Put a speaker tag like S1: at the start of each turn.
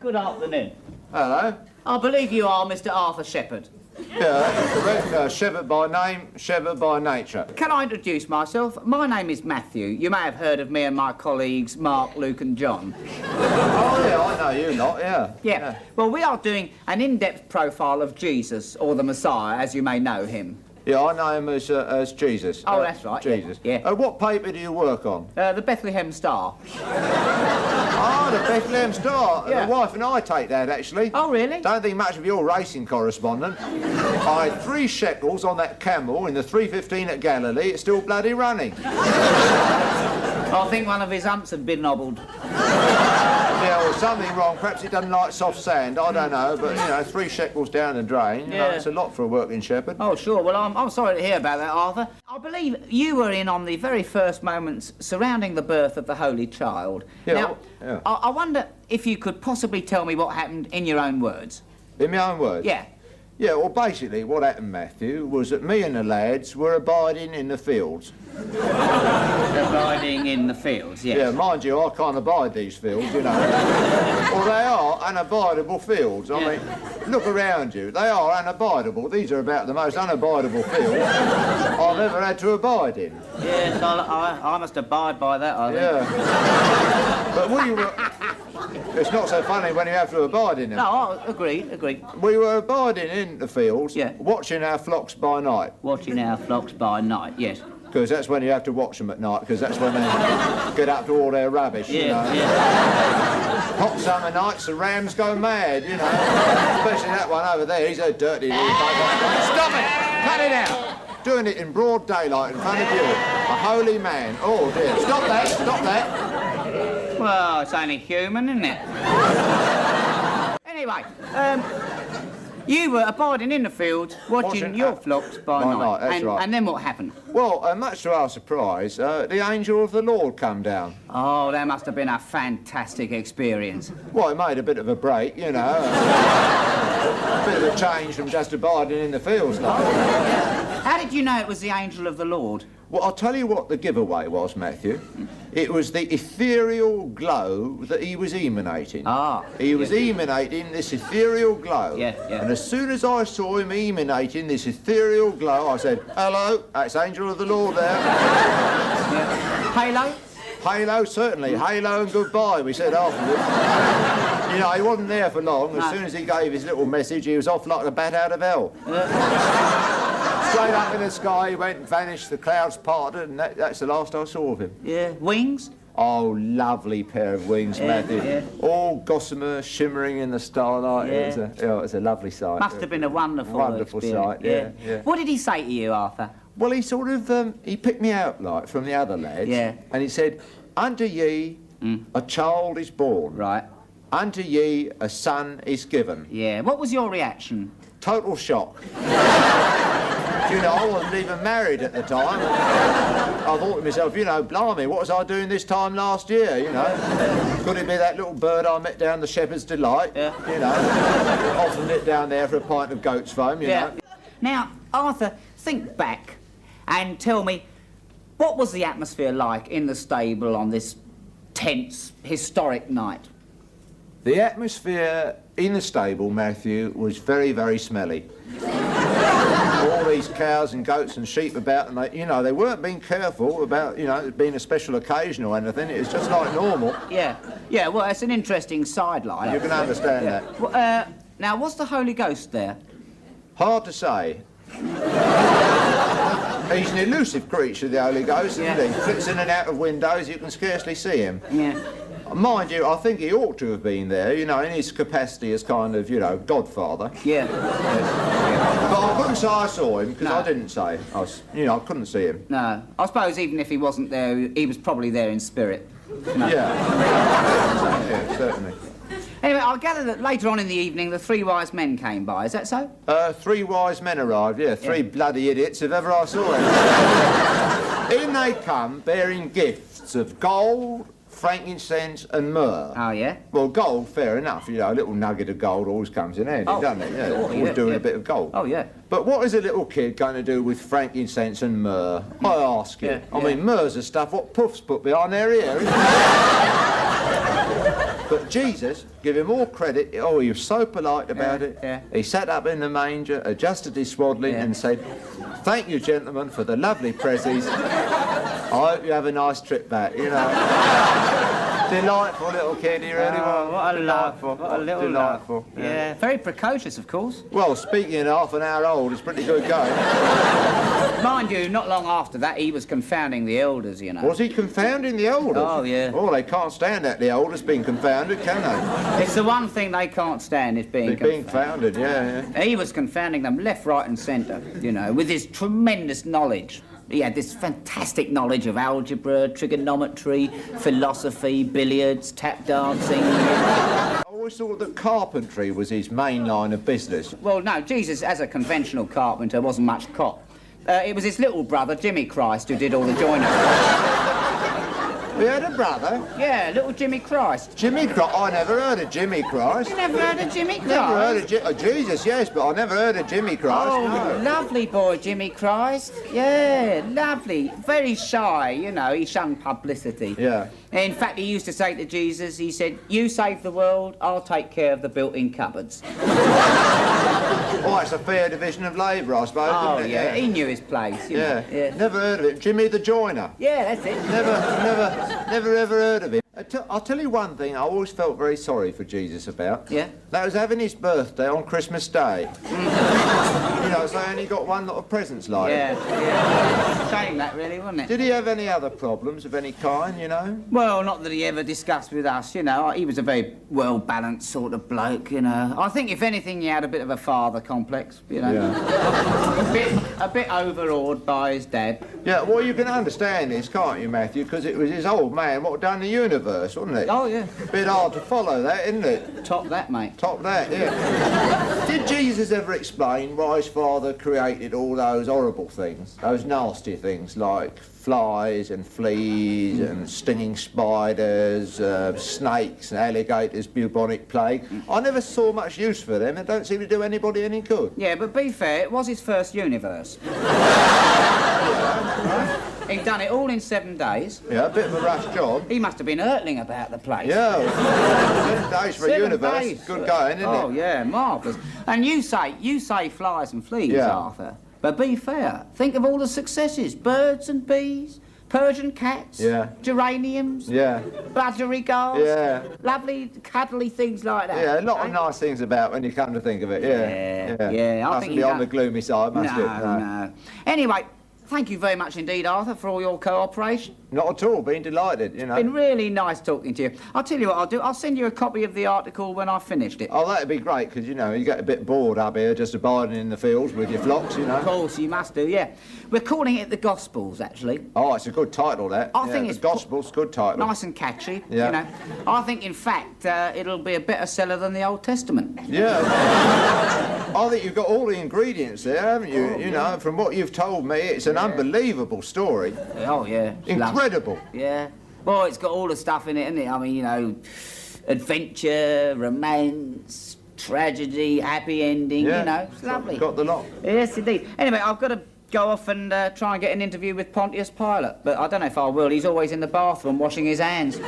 S1: good afternoon.
S2: Hello.
S1: I believe you are Mr. Arthur Shepherd.
S2: Yeah, that's correct. Shepherd by name, Shepherd by nature.
S1: Can I introduce myself? My name is Matthew. You may have heard of me and my colleagues Mark, Luke and John.
S2: Oh, yeah, I know you lot, yeah.
S1: Yeah. Well, we are doing an in-depth profile of Jesus, or the Messiah, as you may know him.
S2: Yeah, I know him as Jesus.
S1: Oh, that's right.
S2: Jesus.
S1: Yeah.
S2: What paper do you work on?
S1: The Bethlehem Star.
S2: Oh, the Bethlehem Star.
S1: Yeah.
S2: The wife and I take that, actually.
S1: Oh, really?
S2: Don't think much of your racing correspondent. I had 3 shekels on that camel in the 3:15 at Galilee. It's still bloody running.
S1: I think one of his humps had been nobbled.
S2: Yeah, or something wrong. Perhaps it doesn't like soft sand. I don't know. But, you know, 3 shekels down the drain. You know, it's a lot for a working shepherd.
S1: Oh, sure. Well, I'm sorry to hear about that, Arthur. I believe you were in on the very first moments surrounding the birth of the Holy Child.
S2: Yeah,
S1: now,
S2: yeah.
S1: I wonder if you could possibly tell me what happened in your own words.
S2: In my own words?
S1: Yeah.
S2: Yeah, well, basically, what happened, Matthew, was that me and the lads were abiding in the fields.
S1: Abiding in the fields, yes.
S2: Yeah, mind you, I can't abide these fields, you know. Well, they are unabidable fields. I mean, look around you. They are unabidable. These are about the most unabidable fields I've ever had to abide in.
S1: Yes, I must abide by that, I think.
S2: Yeah. But we were... It's not so funny when you have to abide in them.
S1: No, agreed.
S2: We were abiding in the fields,
S1: Yeah.
S2: watching our flocks by night.
S1: Watching our flocks by night, yes.
S2: Because that's when you have to watch them at night, because that's when they get up to all their rubbish, you know.
S1: Yeah.
S2: Hot summer nights, the rams go mad, you know. Especially that one over there, he's a dirty little bugger. Stop it! Cut it out! Doing it in broad daylight in front of you. A holy man. Oh, dear. Stop that!
S1: Well, it's only human, isn't it? Anyway, you were abiding in the fields, watching your flocks by night.
S2: That's right.
S1: And then what happened?
S2: Well, much to our surprise, the angel of the Lord come down.
S1: Oh, that must have been a fantastic experience.
S2: Well, it made a bit of a break, you know. A bit of a change from just abiding in the fields, like.
S1: How did you know it was the angel of the Lord?
S2: Well, I'll tell you what the giveaway was, Matthew. It was the ethereal glow that he was emanating.
S1: Ah.
S2: He was emanating this ethereal glow.
S1: Yeah.
S2: And as soon as I saw him emanating this ethereal glow, I said, hello, that's Angel of the Lord there.
S1: Yeah. Halo?
S2: Halo, certainly. Halo and goodbye, we said afterwards. You know, he wasn't there for long. As soon as he gave his little message, he was off like a bat out of hell. Straight up in the sky, he went and vanished, the clouds parted, and that's the last I saw of him.
S1: Yeah. Wings?
S2: Oh, lovely pair of wings, Matthew.
S1: Yeah.
S2: All gossamer, shimmering in the starlight.
S1: Yeah.
S2: It was a lovely sight.
S1: Must have been a wonderful
S2: sight,
S1: experience.
S2: yeah.
S1: What did he say to you, Arthur?
S2: Well, he sort of, he picked me out, like, from the other lads.
S1: Yeah.
S2: And he said, unto ye a child is born.
S1: Right.
S2: Unto ye a son is given.
S1: Yeah. What was your reaction?
S2: Total shock. You know, I wasn't even married at the time. I thought to myself, you know, blimey, what was I doing this time last year, you know? Could it be that little bird I met down the Shepherd's Delight?
S1: Yeah.
S2: You know, offered it down there for a pint of goat's foam, you know?
S1: Now, Arthur, think back and tell me, what was the atmosphere like in the stable on this tense, historic night?
S2: The atmosphere in the stable, Matthew, was very, very smelly. All these cows and goats and sheep about, and they, you know, they weren't being careful about, you know, it being a special occasion or anything. It was just like normal.
S1: Yeah, well, it's an interesting sideline.
S2: You can understand that.
S1: Well, now, was the Holy Ghost there?
S2: Hard to say. He's an elusive creature, the Holy Ghost, isn't he? He flits in and out of windows, you can scarcely see him.
S1: Yeah.
S2: Mind you, I think he ought to have been there, you know, in his capacity as kind of, you know, godfather.
S1: Yeah.
S2: But I couldn't say I saw him, because I didn't say. I couldn't see him.
S1: No. I suppose even if he wasn't there, he was probably there in spirit. No.
S2: Yeah, certainly.
S1: Anyway, I gather that later on in the evening, the 3 wise men came by. Is that so?
S2: 3 wise men arrived, yeah. 3 bloody idiots if ever I saw them. In they come, bearing gifts of gold, frankincense and myrrh.
S1: Oh, yeah?
S2: Well, gold, fair enough. You know, a little nugget of gold always comes in handy, doesn't it? Yeah, always doing a bit of gold.
S1: Oh, yeah.
S2: But what is a little kid going to do with frankincense and myrrh? I ask you. I mean, myrrh's the stuff what puffs put behind their ear, isn't it? But Jesus, give him all credit. Oh, he was so polite about it.
S1: Yeah.
S2: He sat up in the manger, adjusted his swaddling, and said, "Thank you, gentlemen, for the lovely prezzies. I hope you have a nice trip back." You know. Delightful little kid, he really was.
S1: What a laugh. What a little
S2: Delightful.
S1: laugh. Yeah, very precocious, of course.
S2: Well, speaking of half an hour old, it's pretty good going.
S1: Mind you, not long after that, he was confounding the elders, you know.
S2: Was he confounding the elders?
S1: Oh, yeah.
S2: Oh, they can't stand that, the elders being confounded, can they?
S1: It's the one thing they can't stand is being
S2: Being confounded, yeah.
S1: He was confounding them left, right and centre, you know, with his tremendous knowledge. He had this fantastic knowledge of algebra, trigonometry, philosophy, billiards, tap dancing.
S2: I always thought that carpentry was his main line of business.
S1: Well, no, Jesus, as a conventional carpenter, wasn't much cop. It was his little brother, Jimmy Christ, who did all the joinery.
S2: He had a brother,
S1: Yeah, little Jimmy Christ.
S2: Jimmy Christ. I never heard of Jimmy Christ.
S1: You never heard of Jimmy Christ?
S2: Never heard of Jesus, yes, but I never heard of Jimmy Christ.
S1: Oh,
S2: No.
S1: lovely boy, Jimmy Christ. Yeah, lovely. Very shy, you know, he shunned publicity.
S2: Yeah.
S1: In fact, he used to say to Jesus, he said, "You save the world, I'll take care of the built-in cupboards."
S2: Oh, it's a fair division of labour, I suppose,
S1: Oh,
S2: isn't it?
S1: yeah, he knew his place, you know.
S2: Yeah. Never heard of it. Jimmy the Joiner.
S1: Yeah, that's it.
S2: Never ever heard of him. I'll tell you one thing I always felt very sorry for Jesus about.
S1: Yeah?
S2: That was having his birthday on Christmas Day. You know, so I only got one lot of presents like it.
S1: Yeah. Shame that, really, wasn't it?
S2: Did he have any other problems of any kind, you know?
S1: Well, not that he ever discussed with us, you know. He was a very well-balanced sort of bloke, you know. I think, if anything, he had a bit of a father complex, you know.
S2: Yeah.
S1: a bit overawed by his dad.
S2: Yeah, well, you can understand this, can't you, Matthew? Because it was his old man what done the universe, wasn't it?
S1: Oh, yeah.
S2: Bit hard to follow that, isn't it?
S1: Top that, mate.
S2: Top that, yeah. Did Jesus ever explain why his father created all those horrible things? Those nasty things like flies and fleas and stinging spiders, snakes and alligators, bubonic plague. I never saw much use for them. It don't seem to do anybody any good.
S1: Yeah, but be fair, it was his first universe. He'd done it all in 7 days.
S2: Yeah, a bit of a rush job.
S1: He must have been hurtling about the place.
S2: Yeah, 7 days for a
S1: 7
S2: universe.
S1: days.
S2: Good going, isn't
S1: Oh,
S2: it?
S1: yeah, marvellous. And you say flies and fleas,
S2: Yeah.
S1: Arthur. But be fair, think of all the successes. Birds and bees, Persian cats,
S2: Yeah.
S1: geraniums,
S2: Yeah.
S1: budgerigars,
S2: Yeah.
S1: lovely, cuddly things like that.
S2: Yeah, a lot
S1: eh?
S2: of nice things about when you come to think of it, yeah.
S1: Yeah, I
S2: Mustn't
S1: think
S2: be
S1: he
S2: on
S1: done-
S2: the gloomy side, must it?
S1: No. Anyway, thank you very much indeed, Arthur, for all your cooperation.
S2: Not at all, been delighted, you know.
S1: Been really nice talking to you. I'll tell you what I'll do. I'll send you a copy of the article when I've finished it.
S2: Oh, that'd be great, because, you know, you get a bit bored up here just abiding in the fields with your flocks, you know.
S1: Of course, you must do, yeah. We're calling it The Gospels, actually.
S2: Oh, it's a good title, that.
S1: I
S2: Yeah,
S1: think
S2: the
S1: it's
S2: Gospel's good title.
S1: Nice and catchy,
S2: Yeah.
S1: you know. I think, in fact, it'll be a better seller than the Old Testament.
S2: Yeah. I think you've got all the ingredients there, haven't you? You know, from what you've told me, it's an unbelievable story.
S1: Oh, yeah. It's lovely.
S2: Incredible.
S1: Yeah. Well, it's got all the stuff in it, isn't it? I mean, you know, adventure, romance, tragedy, happy ending,
S2: Yeah.
S1: you know. It's lovely.
S2: Got the lot.
S1: Yes, indeed. Anyway, I've got to go off and try and get an interview with Pontius Pilate, but I don't know if I will. He's always in the bathroom washing his hands.